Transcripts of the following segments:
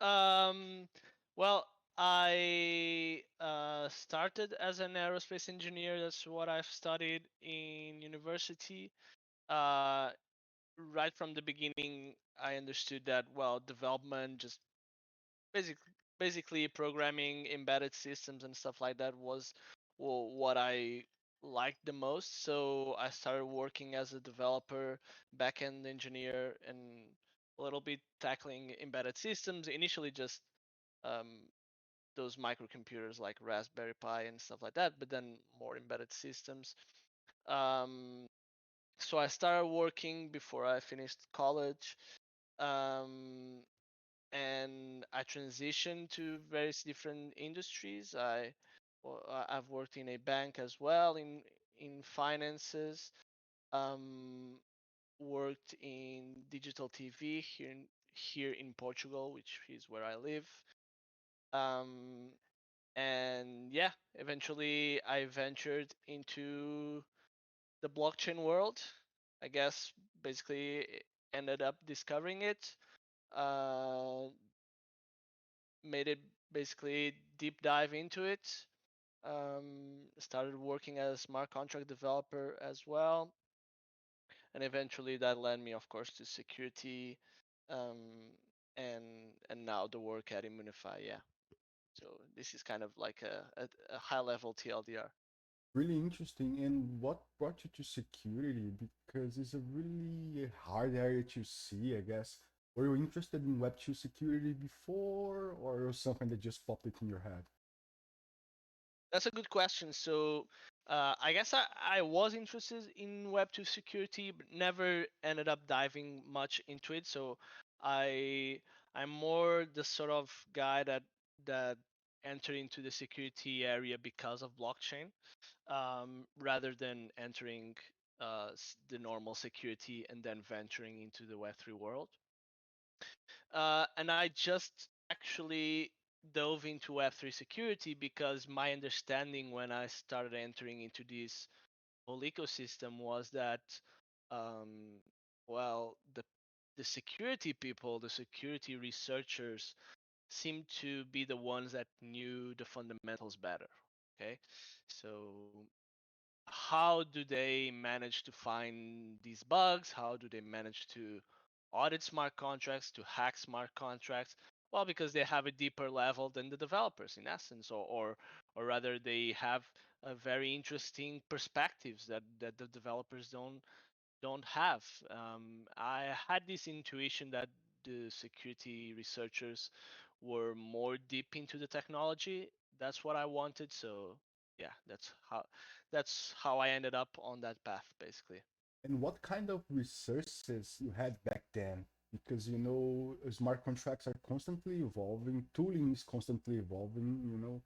Um, well, I started as an aerospace engineer. That's what I've studied in university. Uh, right from the beginning, I understood that well, development, just basically programming embedded systems and stuff like that was what I liked the most. So I started working as a developer, backend engineer, and a little bit tackling embedded systems. Initially, just um, those microcomputers like Raspberry Pi and stuff like that, but then more embedded systems. Um, so I started working before I finished college. Um, and I transitioned to various different industries. I've worked in a bank as well in finances. Um, Worked in digital TV here in Portugal, which is where I live. Um, and yeah, eventually I ventured into the blockchain world. I guess basically ended up discovering it. Uh, Made it basically deep dive into it. Started working as a smart contract developer as well, and eventually that led me, of course, to security, um, and now the work at Immunify. Yeah. So this is kind of like a high level TLDR. Really interesting. And what brought you to security? Because it's a really hard area to see, I guess. Were you interested in Web 2 security before, or it was something that just popped it in your head? That's a good question. So I guess I was interested in Web2 security, but never ended up diving much into it. So I I'm more the sort of guy that entered into the security area because of blockchain, rather than entering the normal security and then venturing into the Web3 world. And I just actually dove into Web3 security because my understanding when I started entering into this whole ecosystem was that, um, well, the security people, the security researchers, seem to be the ones that knew the fundamentals better. Okay, so how do they manage to find these bugs? How do they manage to audit smart contracts, to hack smart contracts? Well, because they have a deeper level than the developers, in essence, or rather, they have a very interesting perspectives that the developers don't have. I had this intuition that the security researchers were more deep into the technology. That's what I wanted. So yeah, that's how I ended up on that path, basically. And what kind of resources you had back then? Because smart contracts are constantly evolving, tooling is constantly evolving.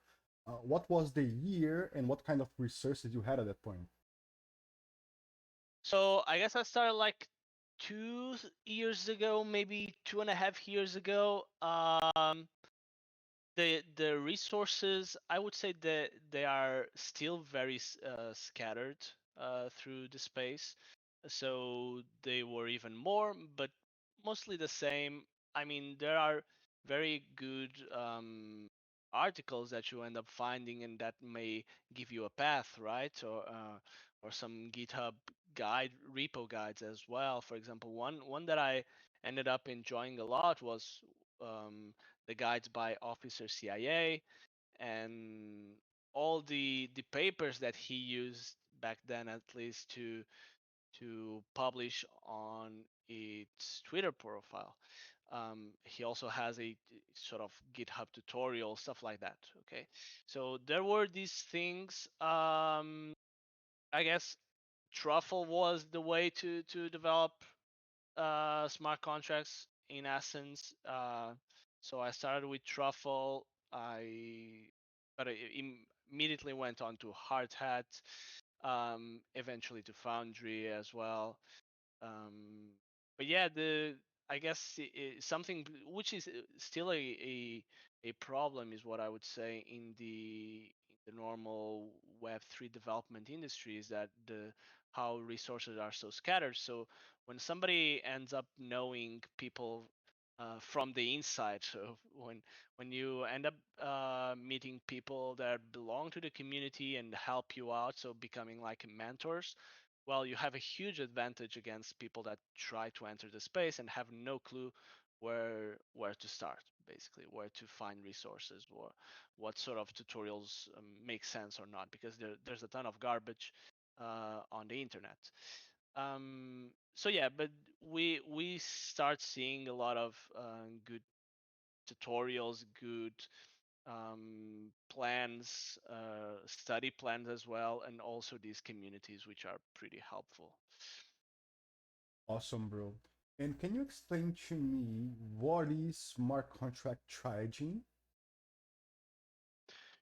What was the year and what kind of resources you had at that point? So I guess I started like 2 years ago, maybe 2.5 years ago. The resources, I would say that they are still very scattered through the space. So they were even more, but mostly the same. I mean, there are very good articles that you end up finding, and that may give you a path, right? Or some GitHub guide repo guides as well. For example, one that I ended up enjoying a lot was the guides by Officer CIA, and all the papers that he used back then, at least to publish on its Twitter profile. He also has a sort of GitHub tutorial, stuff like that. Okay, so there were these things. I guess Truffle was the way to develop smart contracts in essence. So I started with Truffle. But I immediately went on to Hard Hat, eventually to Foundry as well. Um, but yeah, the I guess something which is still a problem is what I would say in the normal Web3 development industry is that the how resources are so scattered. So when somebody ends up knowing people from the inside. So when you end up meeting people that belong to the community and help you out, so becoming like mentors, well, you have a huge advantage against people that try to enter the space and have no clue where to start, basically where to find resources or what sort of tutorials make sense or not, because there's a ton of garbage on the internet. So yeah, but we start seeing a lot of good tutorials, good plans, study plans as well, and also these communities which are pretty helpful. Awesome, bro. And can you explain to me what is smart contract triaging?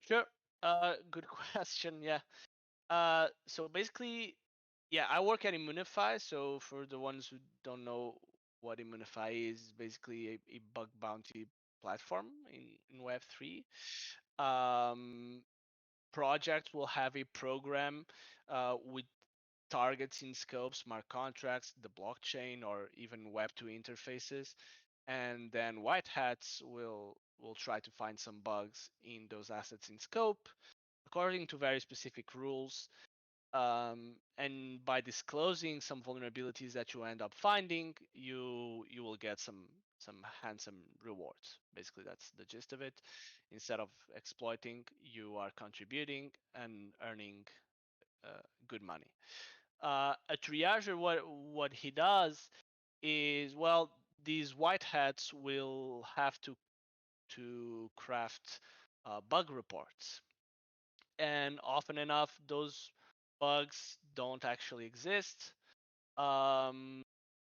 Sure. Good question. Yeah. So basically, yeah, I work at Immunify. So for the ones who don't know what Immunify is, basically a bug bounty platform in Web3. Um, Projects will have a program with targets in scope, smart contracts, the blockchain, or even Web2 interfaces. And then white hats will try to find some bugs in those assets in scope according to very specific rules. And by disclosing some vulnerabilities that you end up finding, you will get some handsome rewards. Basically, that's the gist of it. Instead of exploiting, you are contributing and earning good money. A triager, what he does is, well, these white hats will have to craft bug reports, and often enough those bugs don't actually exist, um,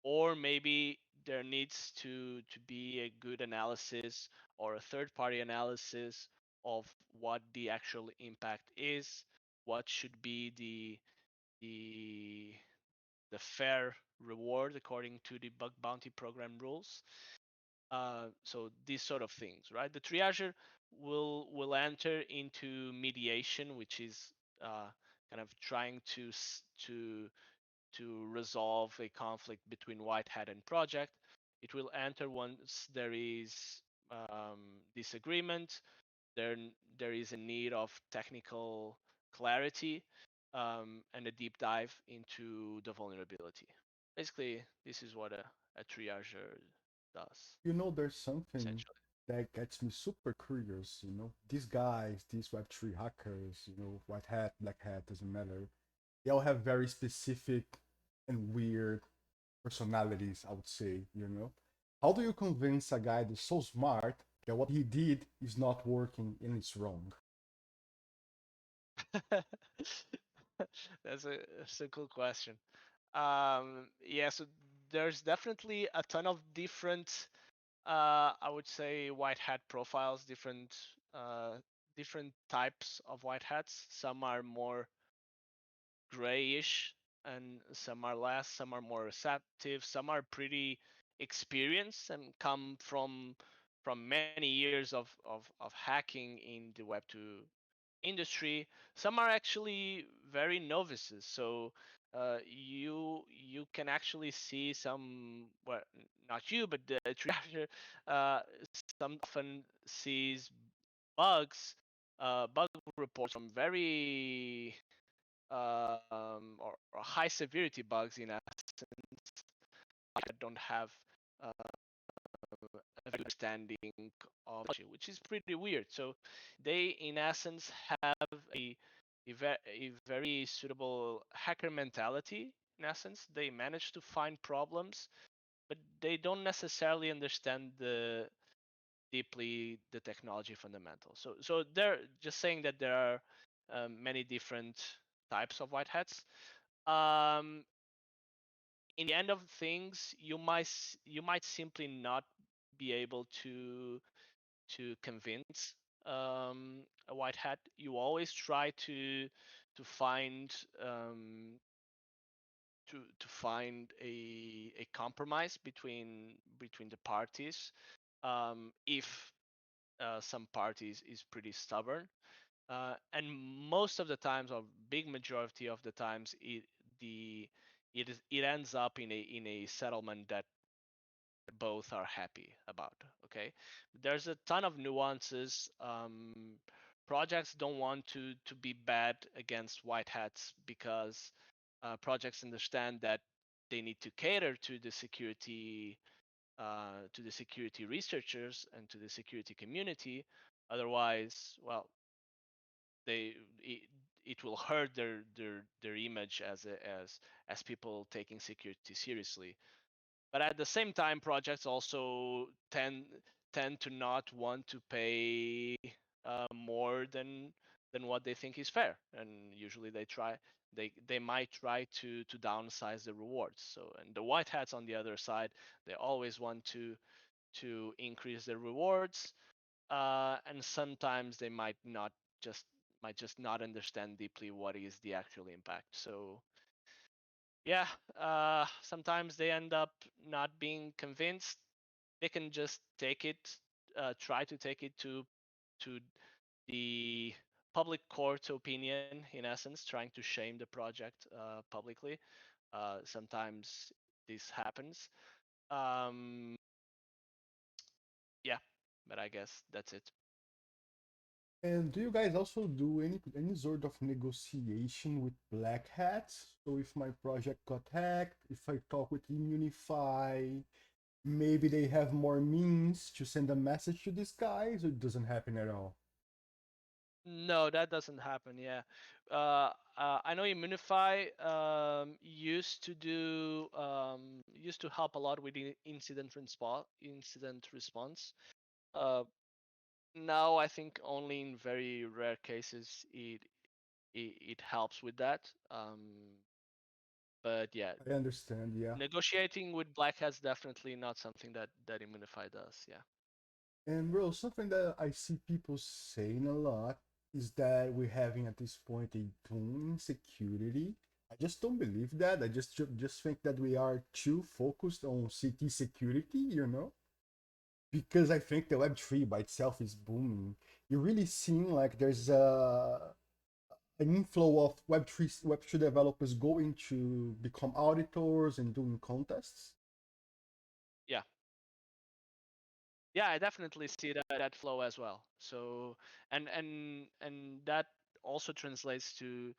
or maybe there needs to be a good analysis or a third party analysis of what the actual impact is, what should be the the fair reward according to the bug bounty program rules. So these sort of things, right? The triager will enter into mediation, which is kind of trying to resolve a conflict between white hat and project. It will enter once there is disagreement. There there is a need of technical clarity, and a deep dive into the vulnerability. Basically, this is what a triager does, You know, there's something essentially. that gets me super curious. You know, these guys, these Web3 hackers, you know, white hat, black hat, doesn't matter. They all have very specific and weird personalities, I would say, you know. How do you convince a guy that's so smart that what he did is not working and it's wrong? That's a cool question. Yeah, so there's definitely a ton of different, I would say, white hat profiles, different types of white hats. Some are more grayish, and some are less. Some are more receptive. Some are pretty experienced and come from many years of hacking in the Web2 industry. Some are actually very novices. So you can actually see some, well, not you, but the triager uh, some often sees bug reports from very or high severity bugs in essence that don't have uh, a very understanding of technology, which is pretty weird. So they, in essence, have a very suitable hacker mentality. In essence, they manage to find problems, but they don't necessarily understand deeply the technology fundamentals. So they're just saying that there are many different types of white hats. Um, in the end of things, you might simply not be able to convince a white hat. You always try to find to find a compromise between the parties. If some parties is pretty stubborn, and most of the times, or big majority of the times, the it ends up in a settlement that both are happy about. Okay, there's a ton of nuances. Projects don't want to be bad against white hats because projects understand that they need to cater to the security researchers and to the security community. Otherwise, well, they it will hurt their image as people taking security seriously. But at the same time, projects also tend to not want to pay more than what they think is fair, and usually they might try to downsize the rewards. So, and the white hats on the other side, they always want to increase their rewards, and sometimes they just might just not understand deeply what is the actual impact. So yeah, sometimes they end up not being convinced. They can just take it, try to take it to the public court opinion, in essence, trying to shame the project publicly. Sometimes this happens. Um, yeah, but I guess that's it. And do you guys also do any sort of negotiation with black hats? So if my project got hacked, if I talk with Immunify, maybe they have more means to send a message to these guys, or it doesn't happen at all? No, that doesn't happen. Yeah, I know Immunify used to help a lot with incident response. Uh, Now I think only in very rare cases it helps with that. But yeah, I understand, yeah. negotiating with black hats definitely not something that Immunify does. Yeah. And bro, something that I see people saying a lot is that we're having at this point a boom in security. I just don't believe that. I just think that we are too focused on CT security, because I think the Web3 by itself is booming. You're really seeing like there's an inflow of Web3 developers going to become auditors and doing contests. Yeah. Yeah, I definitely see that flow as well. So and that also translates to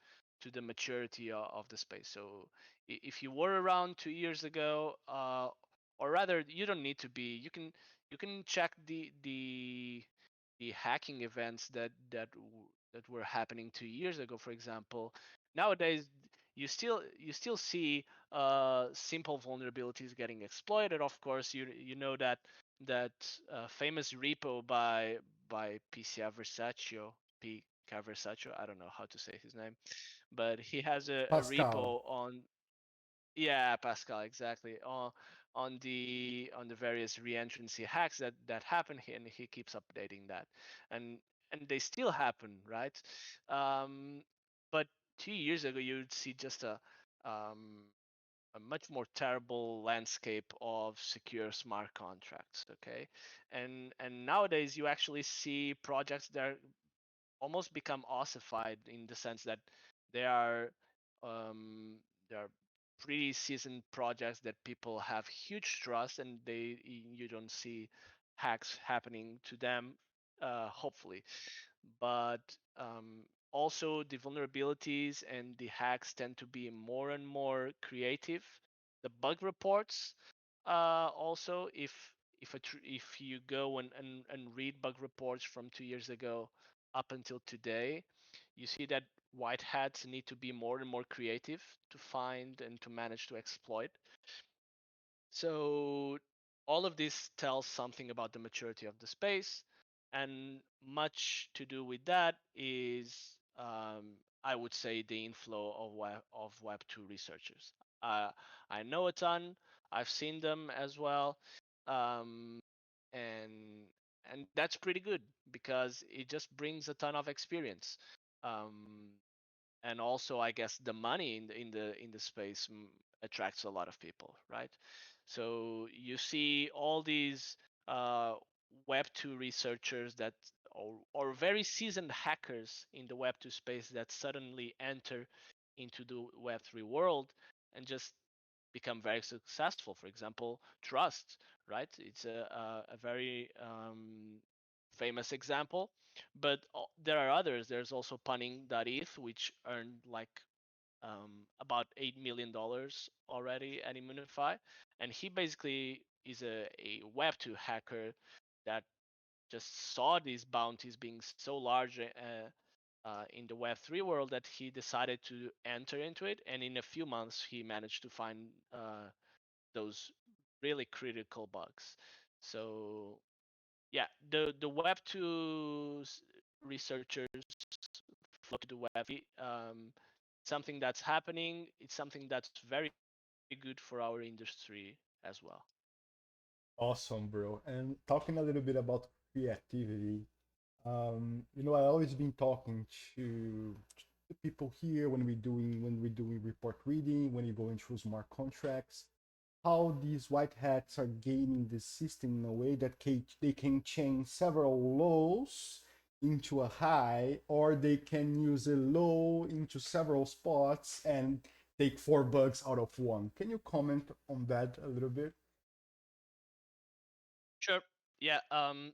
the maturity of the space. So if you were around 2 years ago, or rather, you don't need to be. You can check the hacking events that were happening 2 years ago, for example. Nowadays, you still see simple vulnerabilities getting exploited. Of course, you know that famous repo by PCA Versaccio, PK Versaccio. I don't know how to say his name, but he has a Pascal. repo on, yeah, Pascal, exactly, on the various reentrancy hacks that happen here, and he keeps updating that, and and they still happen, right? Um, but 2 years ago, you'd see just um, a much more terrible landscape of secure smart contracts. Okay, and nowadays you actually see projects that almost become ossified in the sense that they are um, they are pretty seasoned projects that people have huge trust, and you don't see hacks happening to them, hopefully. But also the vulnerabilities and the hacks tend to be more and more creative. The bug reports, also, if you go and read bug reports from 2 years ago up until today, you see that white hats need to be more and more creative to find and to manage to exploit. So all of this tells something about the maturity of the space, and much to do with that is, I would say, the inflow of Web2 researchers. Uh, I know a ton. I've seen them as well, um, and and that's pretty good because it just brings a ton of experience. Um, and also, I guess the money in the space attracts a lot of people, right? So you see all these uh, web 2 researchers that, or very seasoned hackers in the web 2 space that suddenly enter into the web 3 world and just become very successful. For example, Trust, right? It's a very famous example, but there are others. There's also punning.eth, which earned like about $8 million already at Immunify, and he basically is a Web2 hacker that just saw these bounties being so large in the Web3 world that he decided to enter into it, and in a few months he managed to find those really critical bugs. So yeah, the Web2 researchers flow to the Web3. Something that's happening. It's something that's very good for our industry as well. Awesome, bro. And talking a little bit about creativity, I always been talking to the people here when we're doing report reading, when you're going through smart contracts, how these white hats are gaming the system in a way that they can change several lows into a high, or they can use a low into several spots and take four bugs out of one. Can you comment on that a little bit? Sure. Yeah.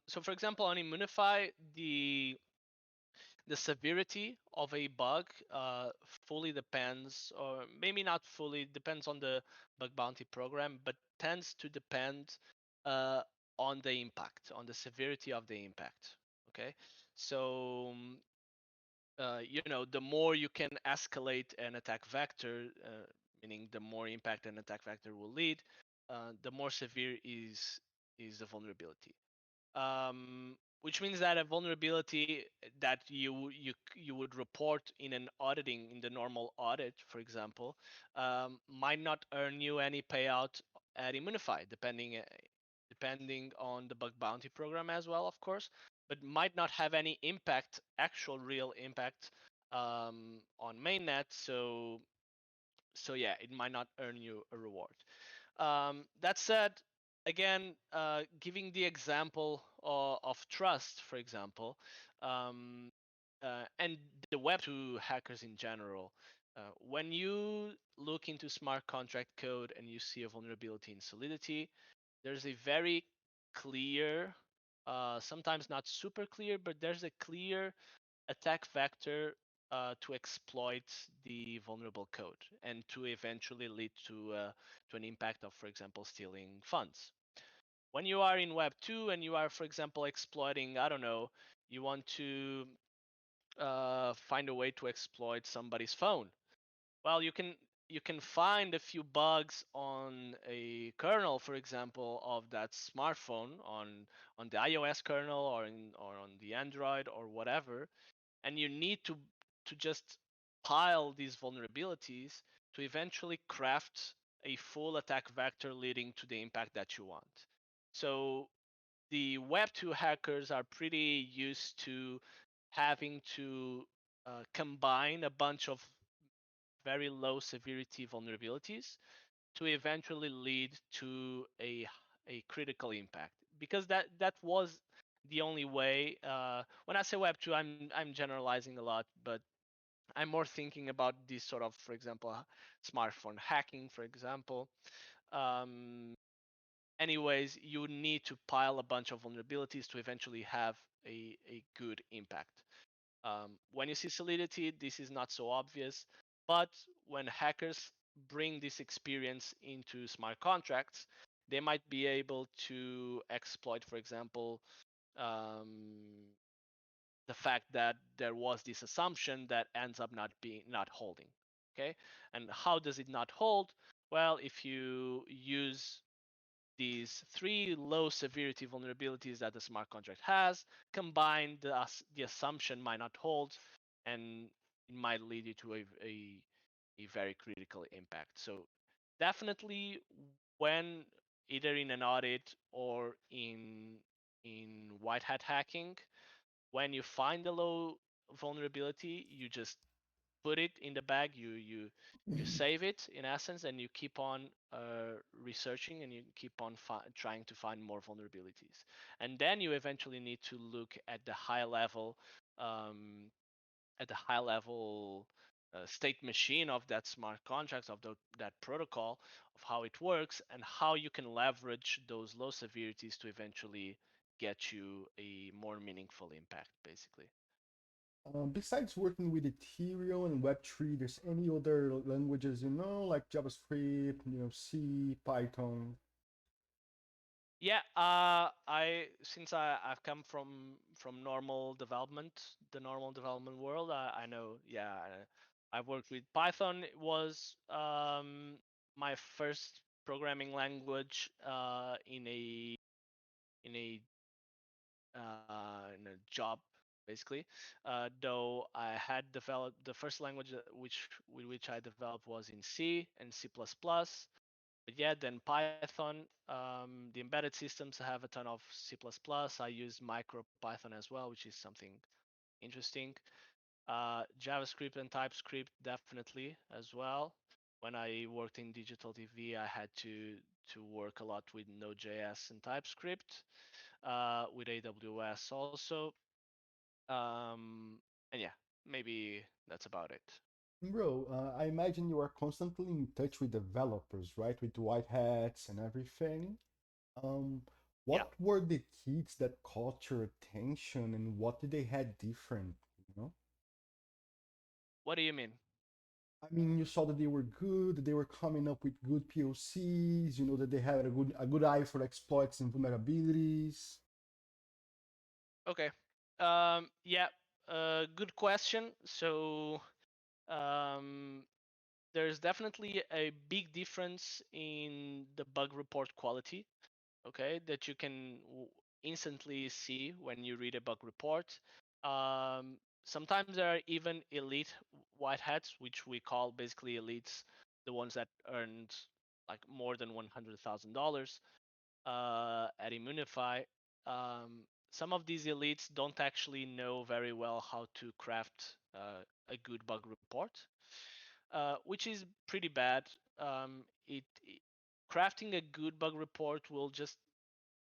So for example, on Immunify, the severity of a bug fully depends, or maybe not fully, depends on the bug bounty program, but tends to depend uh, on the impact, on the severity of the impact. Okay. So the more you can escalate an attack vector, meaning the more impact an attack vector will lead, the more severe is the vulnerability. Which means that a vulnerability that you would report in an auditing, in the normal audit, for example, might not earn you any payout at Immunify, depending on the bug bounty program as well, of course, but might not have any impact, actual real impact on mainnet. So yeah, it might not earn you a reward. That said, again, giving the example of trust, for example, and the Web2 hackers in general, when you look into smart contract code and you see a vulnerability in Solidity, there's a very clear, sometimes not super clear, but there's a clear attack vector to exploit the vulnerable code and to eventually lead to an impact of, for example, stealing funds. When you are in Web 2 and you are, for example, exploiting, I don't know, you want to find a way to exploit somebody's phone. Well, you can find a few bugs on a kernel, for example, of that smartphone on the iOS kernel or on the Android or whatever, and you need to just pile these vulnerabilities to eventually craft a full attack vector leading to the impact that you want. So the Web2 hackers are pretty used to having to combine a bunch of very low severity vulnerabilities to eventually lead to a critical impact, because that was the only way. When I say Web2, I'm generalizing a lot, but I'm more thinking about this sort of, for example, smartphone hacking, for example. Um, anyways, you need to pile a bunch of vulnerabilities to eventually have a good impact. When you see Solidity, this is not so obvious, but when hackers bring this experience into smart contracts, they might be able to exploit, for example, um, the fact that there was this assumption that ends up not holding. Okay, and how does it not hold? Well, if you use these three low severity vulnerabilities that the smart contract has, combined, the assumption might not hold, and it might lead you to a very critical impact. So definitely, when either in an audit or in white hat hacking, when you find a low vulnerability, you just put it in the bag. You save it in essence, and you keep on researching, and you keep on trying to find more vulnerabilities. And then you eventually need to look um, at the high level state machine of that smart contracts of that protocol of how it works and how you can leverage those low severities to eventually get you a more meaningful impact, basically. Besides working with Ethereum and Web3, there's any other languages, like JavaScript, C, Python? Yeah, I since I've come from normal development, the normal development world, I know. Yeah, I've worked with Python. It was my first programming language in a in a job basically. Though I had developed the first language which with which I developed was in C and C++. But yeah, then Python. The embedded systems have a ton of C++. I use MicroPython as well, which is something interesting. JavaScript and TypeScript definitely as well. When I worked in digital TV, I had to work a lot with Node.js and TypeScript, with AWS also. And yeah, maybe that's about it. Bro, I imagine you are constantly in touch with developers, right? With white hats and everything. Um, Yeah. what were the keys that caught your attention and what did they had different, you know? What do you mean? I mean, you saw that they were good, that they were coming up with good POCs, that they had a good eye for exploits and vulnerabilities. Okay. Yeah. Good question. So, um, there's definitely a big difference in the bug report quality, okay, that you can instantly see when you read a bug report. Sometimes there are even elite white hats, which we call basically elites, the ones that earned like more than $100,000 at Immunify. Some of these elites don't actually know very well how to craft a good bug report, which is pretty bad. Crafting a good bug report will just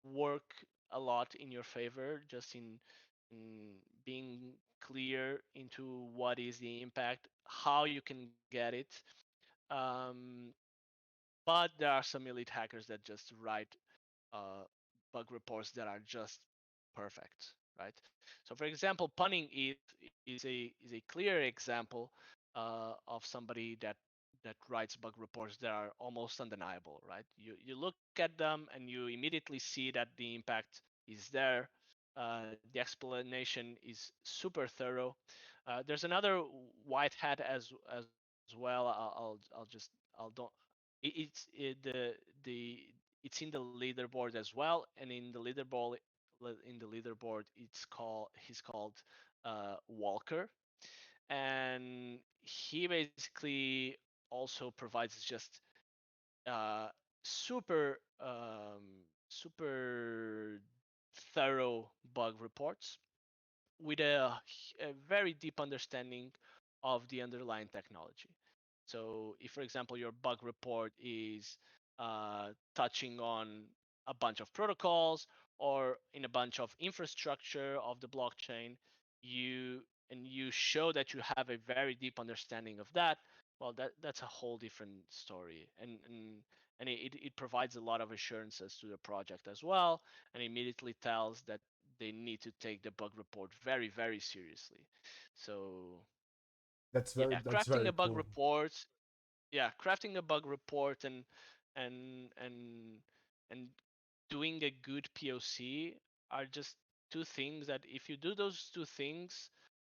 work a lot in your favor, just in being clear into what is the impact, how you can get it. Um, but there are some elite hackers that just write uh, bug reports that are just perfect, right? So, for example, punning it is a clear example of somebody that writes bug reports that are almost undeniable, right? You look at them and you immediately see that the impact is there. The explanation is super thorough. There's another white hat as well. I'll just I'll don't. The it's in the leaderboard as well, and in the leaderboard he's called Walker, and he basically also provides just uh, super thorough bug reports with a very deep understanding of the underlying technology. So, if, for example, your bug report is touching on a bunch of protocols or in a bunch of infrastructure of the blockchain, you show that you have a very deep understanding of that. Well, that's a whole different story, and it provides a lot of assurances to the project as well, and immediately tells that they need to take the bug report very, very seriously. So That's yeah, that's very cool. crafting a bug report and and and doing a good POC are just two things that if you do those two things,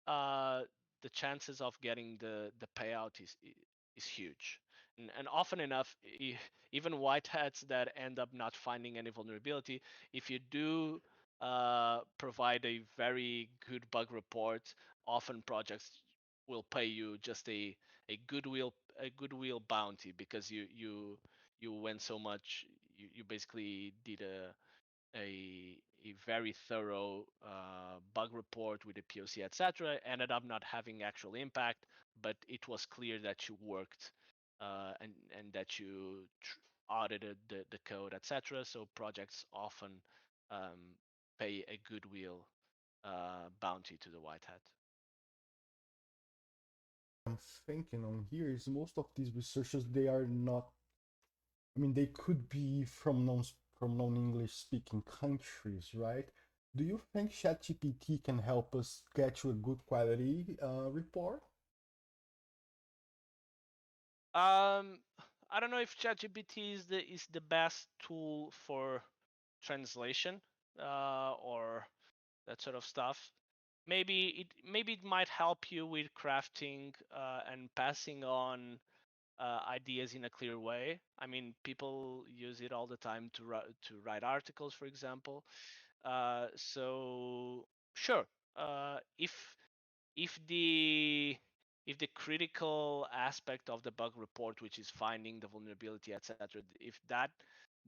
uh, the chances of getting the payout is huge. And often enough, even white hats that end up not finding any vulnerability, if you do provide a very good bug report, often projects will pay you just a goodwill bounty because you went so much. You basically did a very thorough bug report with a POC, etc. Ended up not having actual impact, but it was clear that you worked and that you audited the code, etc. So projects often um, pay a goodwill bounty to the white hat. I'm thinking on here is most of these researchers they are not. I mean, they could be from non-English speaking countries, right? Do you think ChatGPT can help us get you a good quality report? Um, I don't know if ChatGPT is the best tool for translation or that sort of stuff. Maybe it might help you with crafting and passing on ideas in a clear way. I mean, people use it all the time to write articles, for example. So sure, if the if the critical aspect of the bug report, which is finding the vulnerability, etc., if that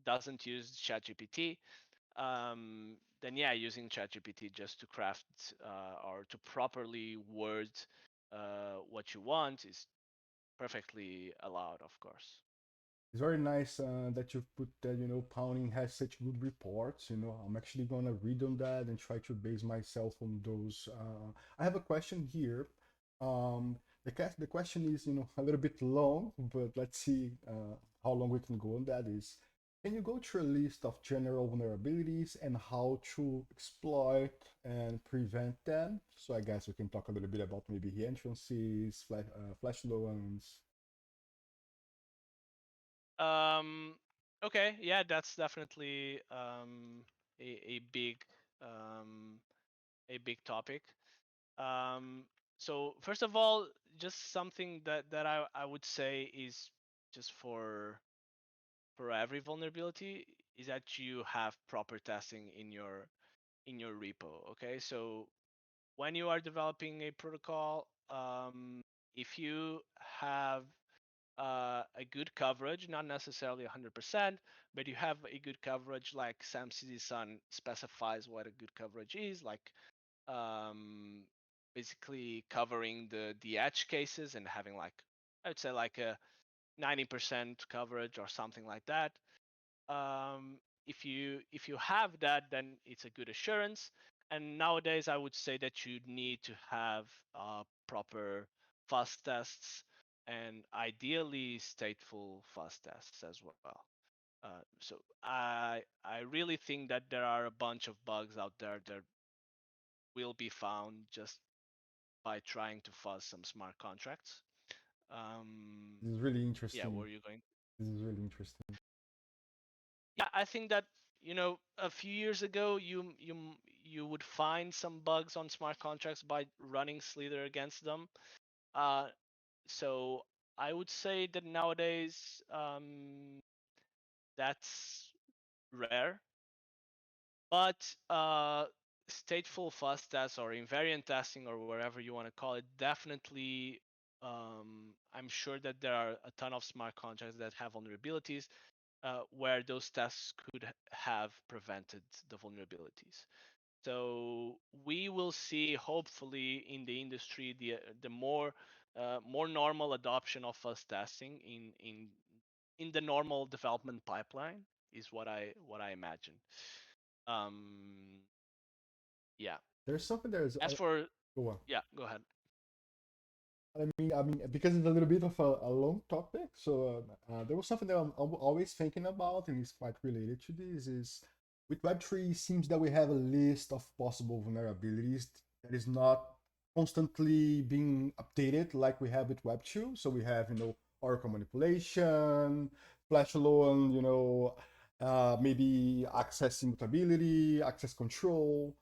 doesn't use ChatGPT, then yeah, using ChatGPT just to craft or to properly word what you want is perfectly allowed, of course. It's very nice that you put that, you know, Pounding has such good reports. You know, I'm actually gonna read on that and try to base myself on those. I have a question here. The question is, you know, a little bit long, but let's see how long we can go on that is. Can you go through a list of general vulnerabilities and how to exploit and prevent them? So I guess we can talk a little bit about maybe the entrances, flash loans. Um, okay, yeah, that's definitely a big um, a big topic. Um, so first of all, just something that I would say is just for every vulnerability is that you have proper testing in your repo. Okay, so when you are developing a protocol, if you have a good coverage, not necessarily 100%, but you have a good coverage, like Sam Sun specifies what a good coverage is, like um, basically covering the edge cases and having like I would say like a 90% coverage or something like that. If you have that, then it's a good assurance. And nowadays, I would say that you need to have proper fuzz tests and ideally stateful fuzz tests as well. So I really think that there are a bunch of bugs out there that will be found just by trying to fuzz some smart contracts. Um, This is really yeah, interesting. where are you going? This is really interesting. Yeah, I think that a few years ago you would find some bugs on smart contracts by running Slither against them. Uh, so I would say that nowadays that's rare, but stateful fuzz tests or invariant testing or whatever you want to call it, definitely I'm sure that there are a ton of smart contracts that have vulnerabilities where those tests could have prevented the vulnerabilities. So we will see, hopefully, in the industry the more normal adoption of fuzz testing in the normal development pipeline is what I imagine. Um, yeah. There's something that is. As for Go on. yeah, go ahead. I mean, because it's a little bit of a long topic, so there was something that I'm always thinking about, and it's quite related to this. Is with Web3, it seems that we have a list of possible vulnerabilities that is not constantly being updated like we have with Web2. So we have, you know, Oracle manipulation, flash loan, you know, maybe access immutability, access control.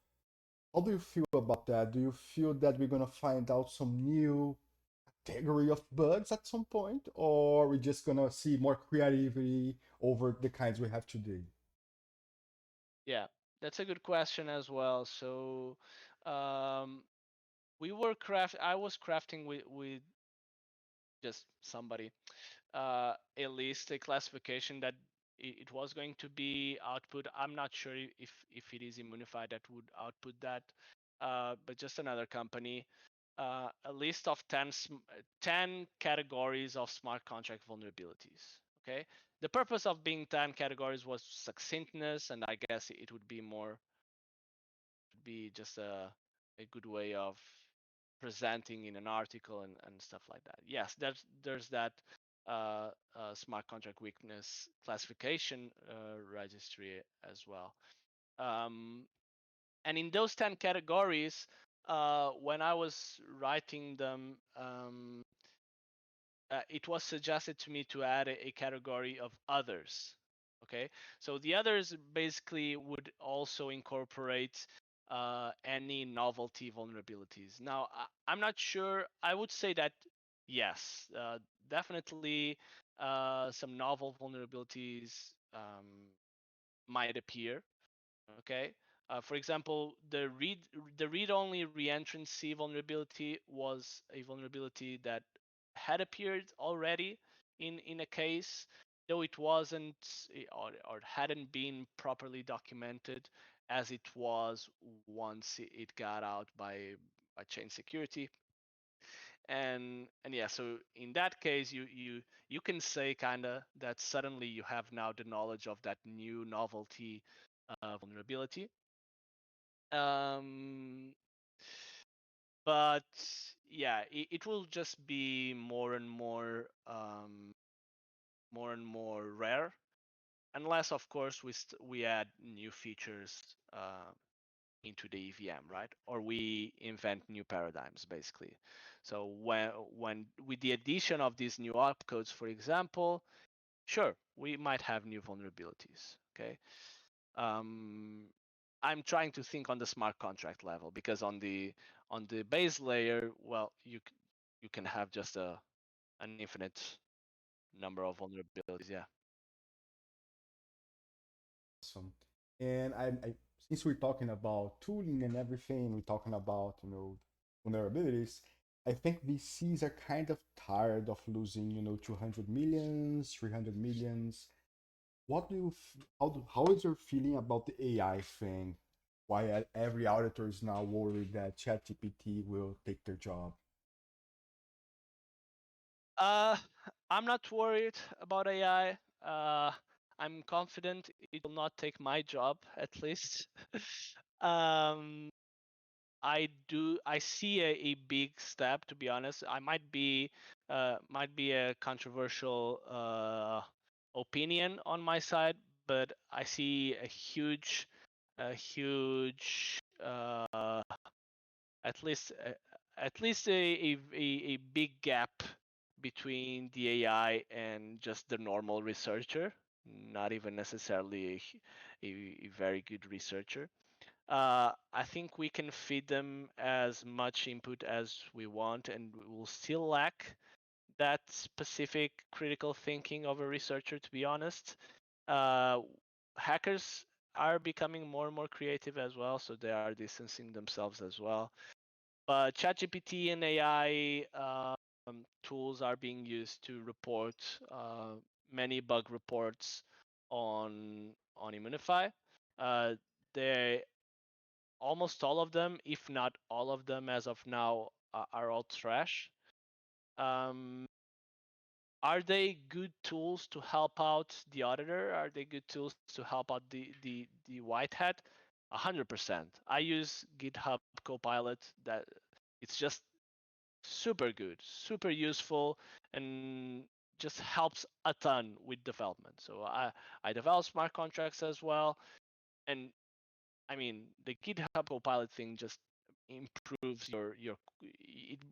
How do you feel about that? Do you feel that we're gonna find out some new category of bugs at some point, or we're just gonna see more creativity over the kinds we have today? Yeah, that's a good question as well. So um, I was crafting with just somebody at least a classification that it was going to be output. I'm not sure if it is Immunify that would output that, but just another company. A list of 10 categories of smart contract vulnerabilities. Okay, the purpose of being 10 categories was succinctness, and I guess it would be just a good way of presenting in an article and stuff like that. Yes, there's that smart contract weakness classification registry as well. Um, and in those 10 categories, when I was writing them, it was suggested to me to add a category of others. Okay, so the others basically would also incorporate any novelty vulnerabilities. Now, I'm not sure. I would say that yes, definitely some novel vulnerabilities might appear. Okay. For example, the read-only reentrant C vulnerability was a vulnerability that had appeared already in a case, though it wasn't or hadn't been properly documented as it was once it got out by chain security. And yeah, so in that case, you can say kind of that suddenly you have now the knowledge of that new novelty vulnerability. Um, but yeah, it will just be more and more rare, unless of course we add new features into the EVM, right? Or we invent new paradigms, basically. So when with the addition of these new opcodes, for example, sure, we might have new vulnerabilities. Okay. um, I'm trying to think on the smart contract level, because on the base layer, well, you can have just an infinite number of vulnerabilities. Yeah. Awesome. And since we're talking about tooling and everything, we're talking about, vulnerabilities. I think VCs are kind of tired of losing, 200 millions, 300 millions. What do you, how is your feeling about the AI thing? Why every auditor is now worried that ChatGPT will take their job? Uh, I'm not worried about AI. I'm confident it will not take my job, at least. um, I see a big step, to be honest. I might be a controversial opinion on my side, but I see a huge at least at least a big gap between the AI and just the normal researcher, not even necessarily a very good researcher. I think we can feed them as much input as we want, and we will still lack that specific critical thinking of a researcher, to be honest. Uh, Hackers are becoming more and more creative as well, so they are distancing themselves as well. But ChatGPT and AI tools are being used to report many bug reports on Immunify. Uh, they almost all of them, if not all of them, as of now, are all trash. Um, are they good tools to help out the auditor? Are they good tools to help out the white hat? 100%. I use GitHub Copilot. That it's just super good, super useful, and just helps a ton with development. So I develop smart contracts as well, and I mean the GitHub Copilot thing just improves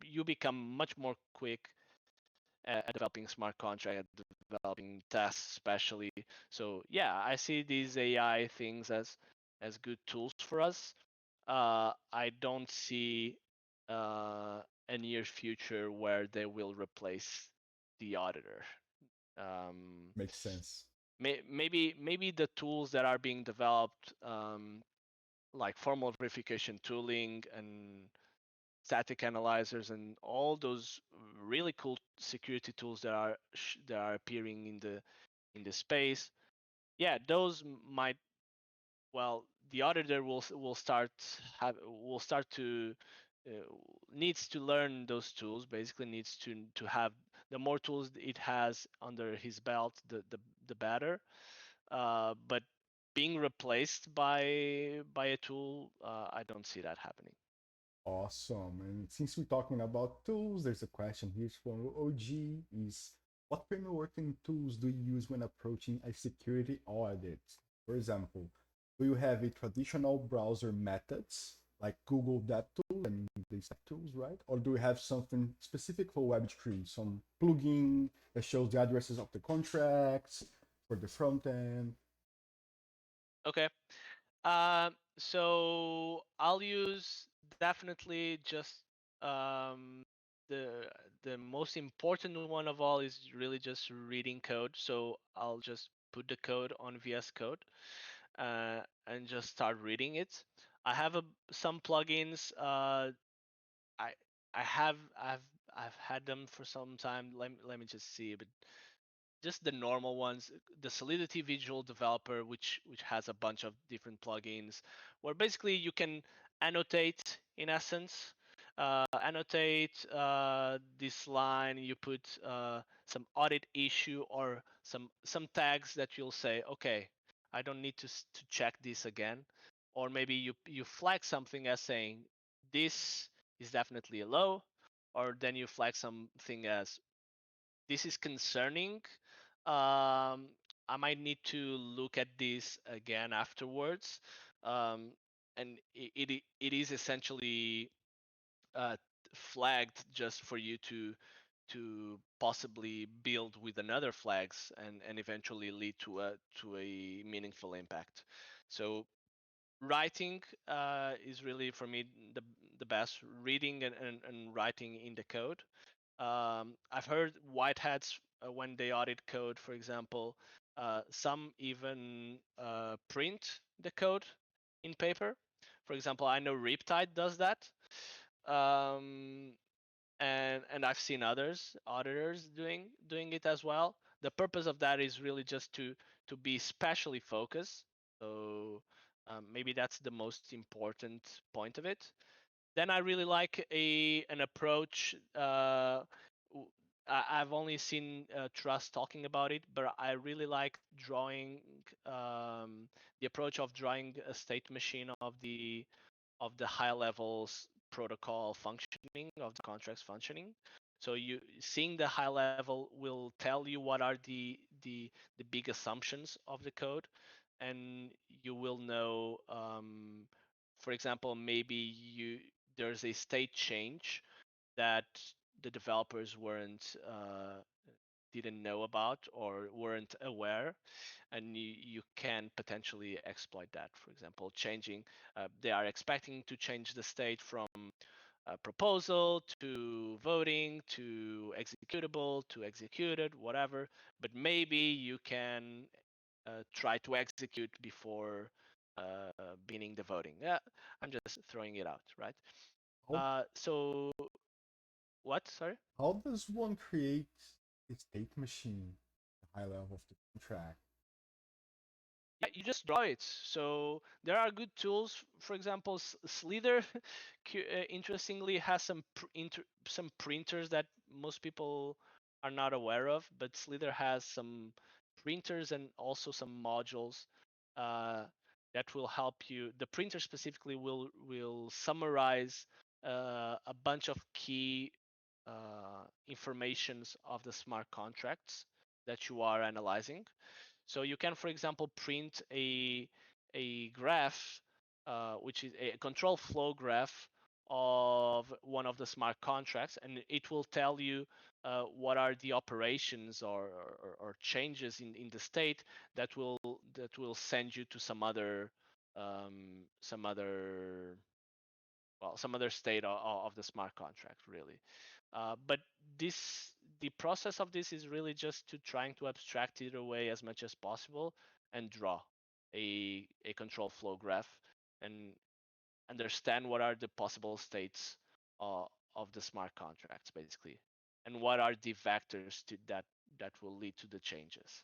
you become much more quick at developing smart contract, at developing tests, especially. So yeah, I see these AI things as good tools for us. I don't see a near future where they will replace the auditor. Um, Makes sense. maybe the tools that are being developed, like formal verification tooling and static analyzers and all those really cool security tools that are appearing in the space. Yeah, those might, well, the auditor will start to uh, needs to learn those tools. Basically, needs to have the more tools it has under his belt, the better. But being replaced by a tool, I don't see that happening. Awesome. And since we're talking about tools, there's a question here from OG is what frameworking tools do you use when approaching a security audit? For example, do you have a traditional browser methods like Google DevTools and these type tools, right? Or do you have something specific for Web3, some plugin that shows the addresses of the contracts for the front end? Okay. So I'll use definitely just um, the the most important one of all is really just reading code. So I'll just put the code on VS Code and just start reading it. I have some plugins. I I have I've had them for some time. Let me just see, but just the normal ones, the Solidity Visual Developer, which has a bunch of different plugins, where basically you can annotate in essence, annotate this line. You put some audit issue or some tags that you'll say, okay, I don't need to check this again, or maybe you flag something as saying this is definitely a low, or then you flag something as this is concerning. I might need to look at this again afterwards. Um, and it is essentially uh, flagged just for you to possibly build with another flags and eventually lead to a meaningful impact. So writing is really for me the best, reading and writing in the code. I've heard white hats when they audit code, for example, some even print the code in paper. For example, I know Riptide does that, um, and I've seen others auditors doing it as well. The purpose of that is really just to be specially focused. So maybe that's the most important point of it. Then I really like a an approach. I've only seen Trust talking about it, but I really like drawing the approach of drawing a state machine of the high levels protocol functioning of the contracts functioning. So you seeing the high level will tell you what are the big assumptions of the code, and you will know, for example, maybe you there's a state change that the developers weren't didn't know about or weren't aware, and you can potentially exploit that. For example, changing, they are expecting to change the state from proposal to voting to executable to executed, whatever, but maybe you can try to execute before uh, beginning the voting. Yeah, I'm just throwing it out, right? How, So what? Sorry. how does one create a state machine at the high level of the contract? Yeah, you just draw it. So there are good tools. For example, Slither, interestingly, has some printers that most people are not aware of. But Slither has some printers and also some modules uh, that will help you. The printer specifically will summarize a bunch of key informations of the smart contracts that you are analyzing. So you can, for example, print a graph, which is a control flow graph of one of the smart contracts, and it will tell you what are the operations or changes in the state that will send you to some other some other state of the smart contract, really. But this the process of this is really just to trying to abstract it away as much as possible and draw a control flow graph and understand what are the possible states uh, of the smart contracts, basically, and what are the vectors that will lead to the changes.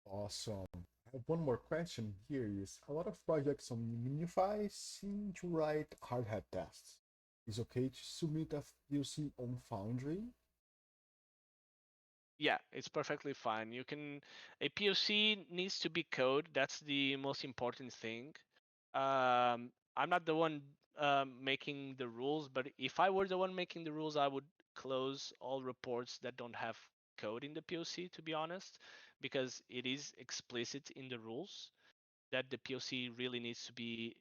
Awesome. I have one more question here is a lot of projects on Minify seem to write hard hat tests. Is okay to submit a POC on Foundry? Yeah, it's perfectly fine. You can A POC needs to be code. That's the most important thing. I'm not the one making the rules, but if I were the one making the rules, I would close all reports that don't have code in the POC, to be honest, because it is explicit in the rules that the POC really needs to be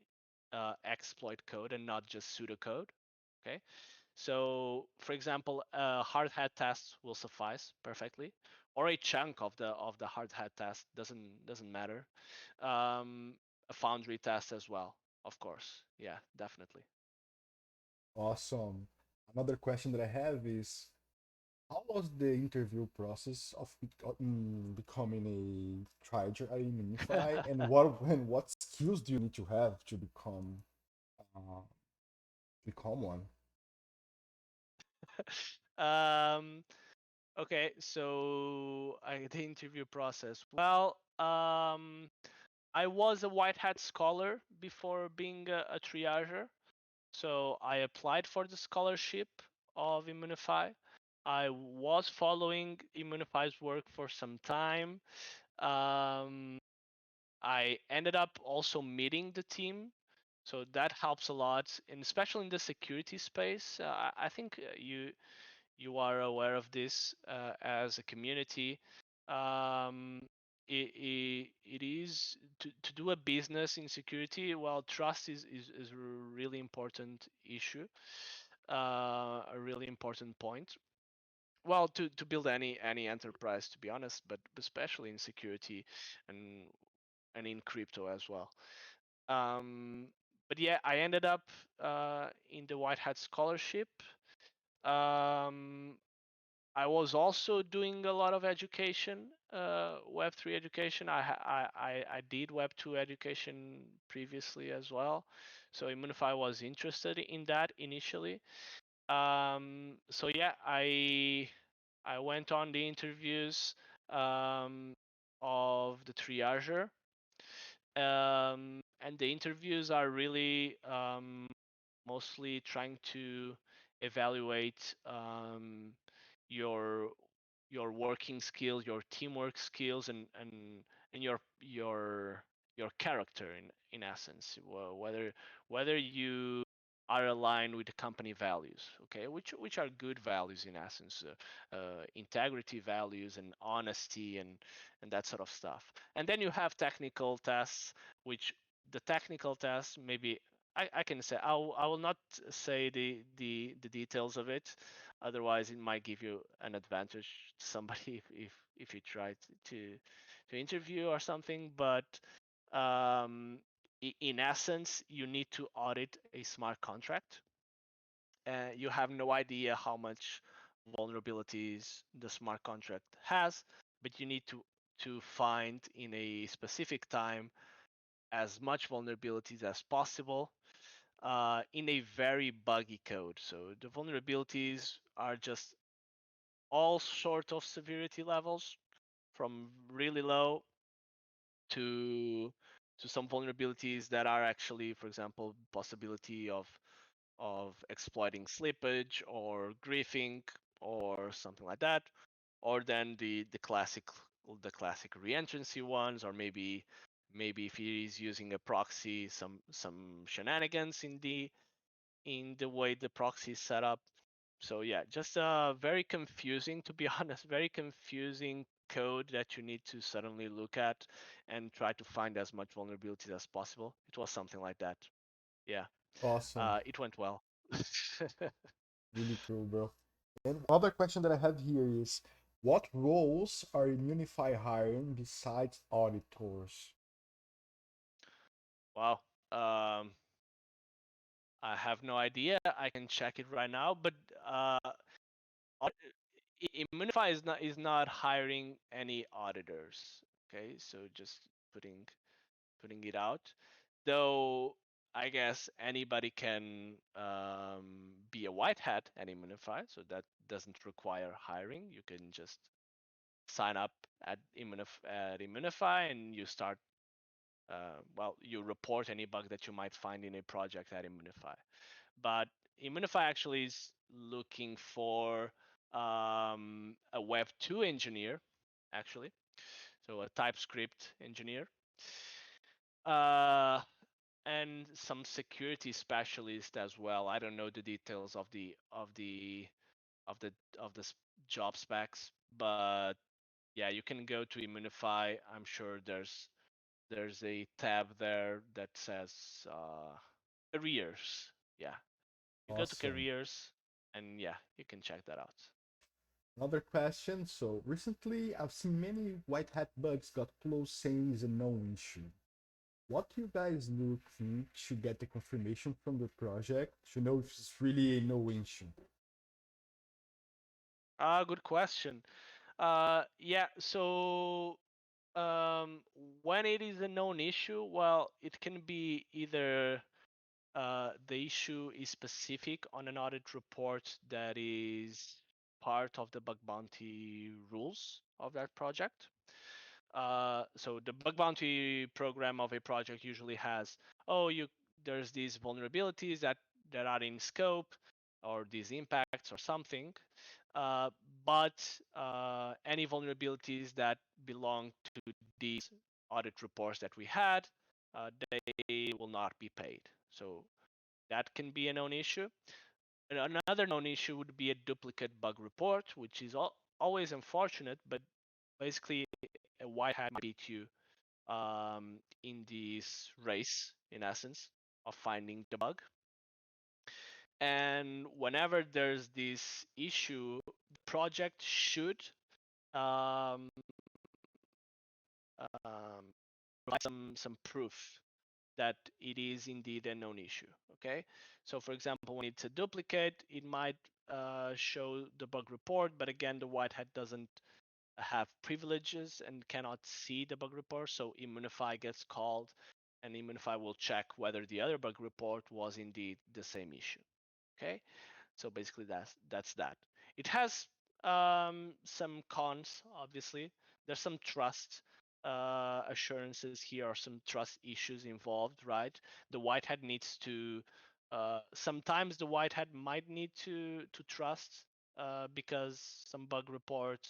exploit code and not just pseudocode. Okay, so for example, a hard hat test will suffice perfectly, or a chunk of the hard hat test doesn't matter. Um, a foundry test as well, of course. Yeah, definitely. Awesome. Another question that I have is, how was the interview process of becoming a triger at Unify, and what skills do you need to have to uh, become one? um, okay, so the interview process. Well, I was a white hat scholar before being a triager. So I applied for the scholarship of Immunify. I was following Immunify's work for some time. Um, I ended up also meeting the team, so that helps a lot, and especially in the security space. I think you are aware of this as a community. Um, it is to do a business in security. Well, trust is a really important issue, a really important point. Well, to build any enterprise, to be honest, but especially in security and in crypto as well. Um, but yeah, I ended up in the White Hat Scholarship. Um, I was also doing a lot of education, Web3 education. I did Web2 education previously as well. So Immunify was interested in that initially. So yeah, I went on the interviews of the triager, and the interviews are really mostly trying to evaluate your your working skills, your teamwork skills, and your character in essence, whether you are aligned with the company values, okay, which are good values in essence, integrity values and honesty and that sort of stuff. And then you have technical tests, which the technical tests maybe I can say I will not say the details of it, otherwise it might give you an advantage to somebody if you try to interview or something. But um, in essence, you need to audit a smart contract. You have no idea how much vulnerabilities the smart contract has, but you need to find in a specific time as much vulnerabilities as possible in a very buggy code. So the vulnerabilities are just all sort of severity levels, from really low to some vulnerabilities that are actually, for example, possibility of exploiting slippage or griefing or something like that, or then the classic reentrancy ones, or maybe if he is using a proxy, some shenanigans in the way the proxy is set up. So yeah, just very confusing, to be honest, very confusing code that you need to suddenly look at and try to find as much vulnerabilities as possible. It was something like that. Yeah, Awesome. it went well. Really cool, bro. And another question that I have here is, what roles are Unify hiring besides auditors? Wow. Um, I have no idea. I can check it right now, but Immunify is not hiring any auditors. Okay, so just putting it out. Though I guess anybody can be a white hat at Immunify, so that doesn't require hiring. You can just sign up at Immunify and you start. Well, you report any bug that you might find in a project at Immunify. But Immunify actually is looking for a Web 2 engineer, actually, so a TypeScript engineer. Uh, and some security specialist as well. I don't know the details of the job specs, but yeah, you can go to Immunify. I'm sure there's a tab there that says careers. Yeah, you go to Awesome. careers, and yeah, you can check that out. Another question. So recently, I've seen many white hat bugs got close saying it's a known issue. What do you guys looking to get the confirmation from the project to know if it's really a no issue? Good question. Yeah, so um, when it is a known issue, well, it can be either the issue is specific on an audit report that is part of the bug bounty rules of that project. So the bug bounty program of a project usually has, oh, there's these vulnerabilities that are in scope, or these impacts or something. Uh, but any vulnerabilities that belong to these audit reports that we had, they will not be paid. So that can be a known issue. And another known issue would be a duplicate bug report, which is always unfortunate, but basically a white hat might beat you in this race, in essence, of finding the bug. And whenever there's this issue, the project should um, provide some proof that it is indeed a known issue. Okay, so for example, when it's a duplicate, it might show the bug report, but again, the white hat doesn't have privileges and cannot see the bug report. So Immunify gets called, and Immunify will check whether the other bug report was indeed the same issue. Okay, so basically that's that. It has some cons, obviously. There's some trust assurances here, or some trust issues involved, right? The white hat needs to. Sometimes the white hat might need to trust because some bug report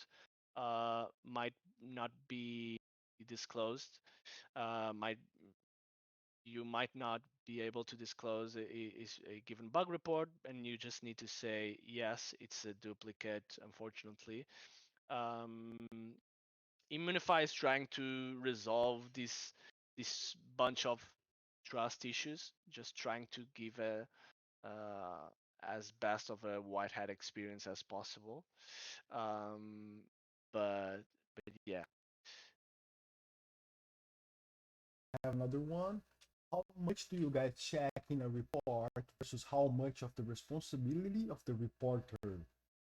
might not be disclosed. Might You might not be able to disclose a given bug report, and you just need to say yes, it's a duplicate. Unfortunately, um, Immunify is trying to resolve this bunch of trust issues, just trying to give a as best of a white hat experience as possible. Um, but yeah. I have another one. How much do you guys check in a report versus how much of the responsibility of the reporter?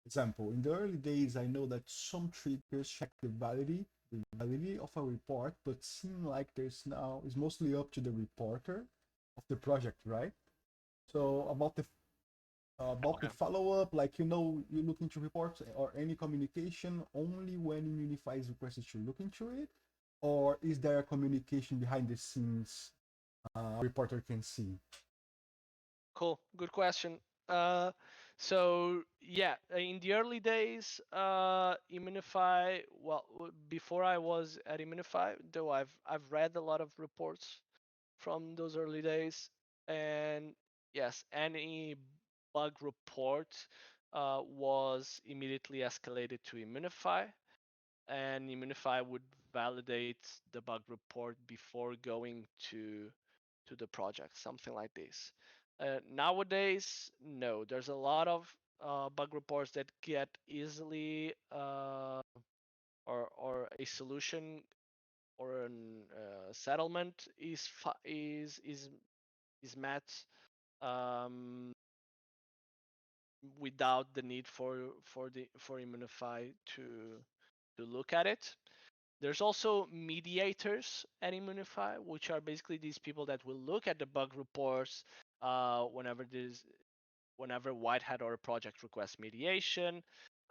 Example, in the early days, I know that some triggers check the validity of a report, but seem like there's now is mostly up to the reporter of the project, right? So about the Okay. follow up, like you look into reports or any communication only when Immunify is requested to look into it, or is there a communication behind the scenes reporter can see? Cool. Good question. Uh, so yeah, in the early days, Immunify. Well, before I was at Immunify, though I've read a lot of reports from those early days, and yes, any bug report was immediately escalated to Immunify, and Immunify would validate the bug report before going to the project, something like this. Nowadays, no, there's a lot of bug reports that get easily or a solution or an settlement is met um, without the need for Immunify to look at it. There's also mediators at Immunify, which are basically these people that will look at the bug reports whenever White Hat or a project requests mediation,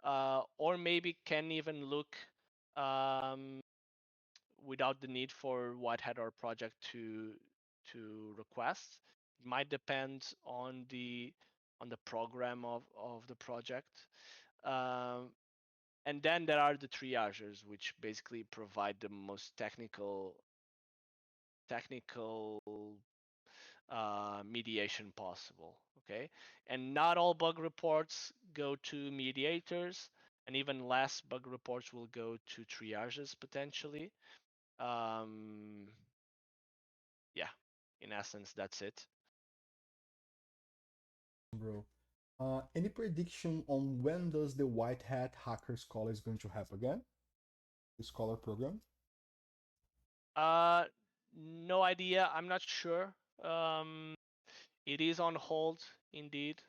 or maybe can even look um, without the need for White Hat or project to request. It might depend on the program of the project. Um, and then there are the triagers, which basically provide the most technical mediation possible. Okay, and not all bug reports go to mediators, and even less bug reports will go to triages potentially. Um, yeah, in essence, that's it. Bro. Any prediction on when does the White Hat Hacker Scholar is going to happen again? The Scholar program? Uh, no idea. I'm not sure. It is on hold indeed.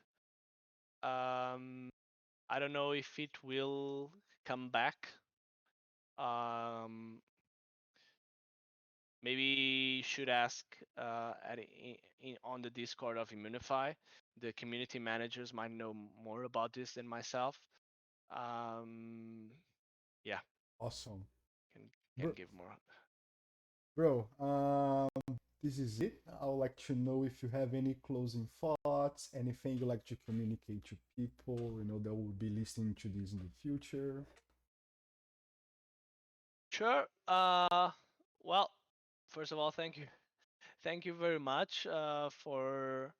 I don't know if it will come back. Um, maybe you should ask on the Discord of Immunify. The community managers might know more about this than myself. Um, yeah, Awesome. can Bro, give more. bro, this is it. I would like to know if you have any closing thoughts, anything you like to communicate to people, that will be listening to this in the future. Sure. Well, first of all, thank you very much for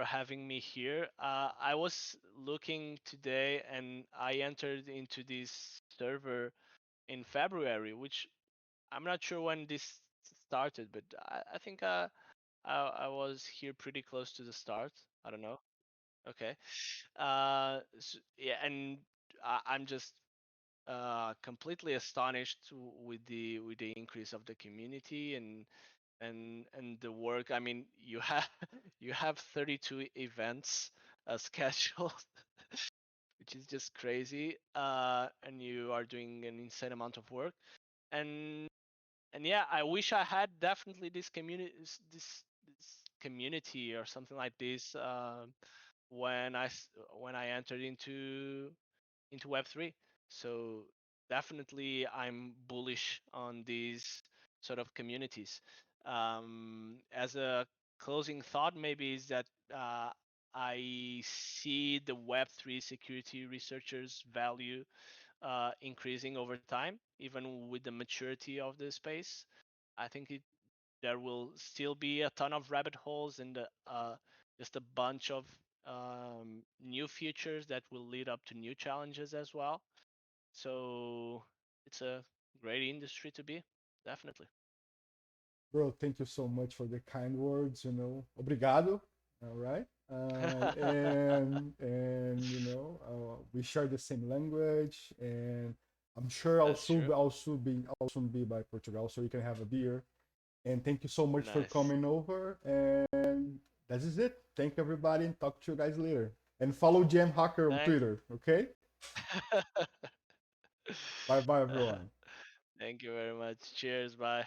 having me here. I was looking today, and I entered into this server in February, which I'm not sure when this started, but I think I was here pretty close to the start. I don't know. Okay. Yeah, and I'm just completely astonished with the increase of the community and the work. I mean, you have you have 32 events scheduled, which is just crazy. And you are doing an insane amount of work. And and yeah, I wish I had definitely this community or something like this when I entered into Web3. So definitely, I'm bullish on these sort of communities. As a closing thought, maybe is that I see the Web3 security researchers' value increasing over time, even with the maturity of the space. I think there will still be a ton of rabbit holes and just a bunch of new features that will lead up to new challenges as well. So it's a great industry to be, definitely. Bro, thank you so much for the kind words, Obrigado. All right. And we share the same language, and I'm sure That's true. I'll soon be by Portugal, so we can have a beer. And thank you so much for Nice. coming over. And that is it. Thank everybody, and talk to you guys later. And follow gmhacker on Thanks. Twitter. Okay. Bye bye, everyone. Thank you very much. Cheers. Bye.